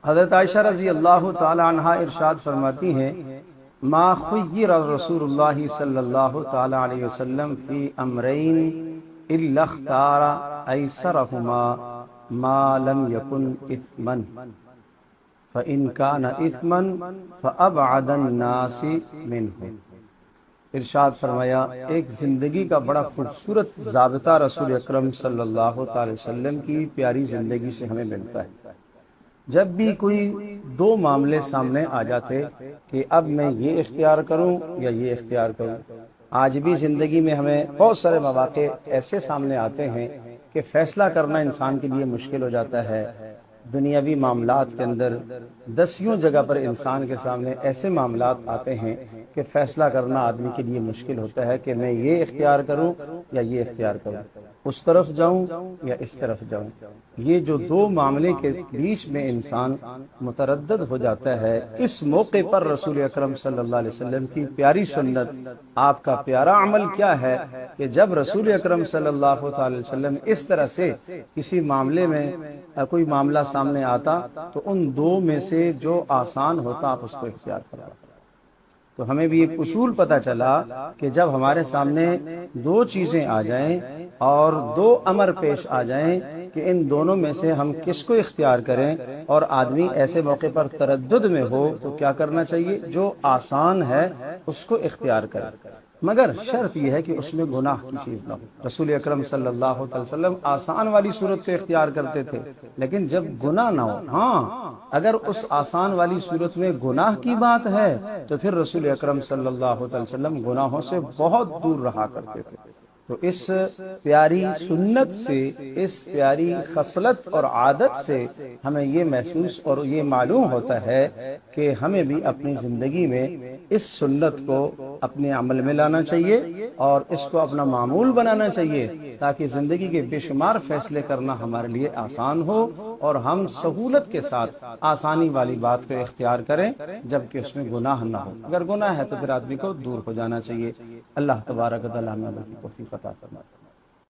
حضرت عائشہ رضی اللہ تعالی عنہا ارشاد فرماتی ہیں ما خیر رسول اللہ صلی اللہ تعالی علیہ وسلم فی امرین الا اختار ایسرہما ما لم یکن اثما فإن كان اثما فأبعد الناس منه۔ ارشاد فرمایا ایک زندگی کا بڑا خوبصورت ضابطہ رسول اکرم صلی اللہ تعالی وسلم کی پیاری زندگی سے ہمیں ملتا ہے۔ جب بھی کوئی دو معاملے سامنے آ جاتے کہ اب میں یہ اختیار کروں یا یہ اختیار کروں، آج بھی زندگی میں ہمیں بہت سارے مواقع ایسے سامنے آتے ہیں کہ فیصلہ کرنا انسان کے لیے مشکل ہو جاتا ہے۔ دنیاوی معاملات کے اندر دسیوں جگہ پر انسان کے سامنے ایسے معاملات آتے ہیں کہ فیصلہ کرنا آدمی کے لیے مشکل ہوتا ہے کہ میں یہ اختیار کروں یا یہ اختیار کروں، اس طرف جاؤں یا اس طرف جاؤں۔ یہ جو دو معاملے کے بیچ میں انسان متردد ہو جاتا ہے، اس موقع پر رسول اکرم صلی اللہ علیہ وسلم کی پیاری سنت، آپ کا پیارا عمل کیا ہے کہ جب رسول اکرم صلی اللہ تعالی وسلم اس طرح سے کسی معاملے میں کوئی معاملہ سامنے آتا تو ان دو میں سے جو آسان ہوتا آپ اس کو اختیار کرو۔ تو ہمیں بھی ایک اصول پتہ چلا کہ جب ہمارے سامنے دو چیزیں آ جائیں اور دو امر پیش آ جائیں کہ ان دونوں میں سے ہم کس کو اختیار کریں، اور آدمی ایسے موقع پر تردد میں ہو تو کیا کرنا چاہیے؟ جو آسان ہے اس کو اختیار کریں، مگر شرط یہ ہے کہ اس میں گناہ کی چیز نہ ہو۔ رسول اکرم صلی اللہ علیہ وسلم آسان والی صورت کو اختیار کرتے تھے لیکن جب گناہ نہ ہو۔ ہاں، اگر اس آسان والی صورت میں گناہ کی بات ہے تو پھر رسول اکرم صلی اللہ علیہ وسلم گناہوں سے بہت دور رہا کرتے تھے۔ تو اس پیاری سنت سے، اس پیاری خصلت اور عادت سے ہمیں یہ محسوس اور یہ معلوم ہوتا ہے کہ ہمیں بھی اپنی زندگی میں اس سنت کو اپنے عمل میں لانا چاہیے اور اس کو اپنا معمول بنانا چاہیے، تاکہ زندگی کے بے شمار فیصلے کرنا ہمارے لیے آسان ہو اور ہم سہولت کے ساتھ آسانی والی بات کو اختیار کریں جبکہ اس میں گناہ نہ ہو۔ اگر گناہ ہے تو پھر آدمی کو دور ہو جانا چاہیے۔ اللہ تبارک و تعالی ہمیں توفیق عطا فرمائے۔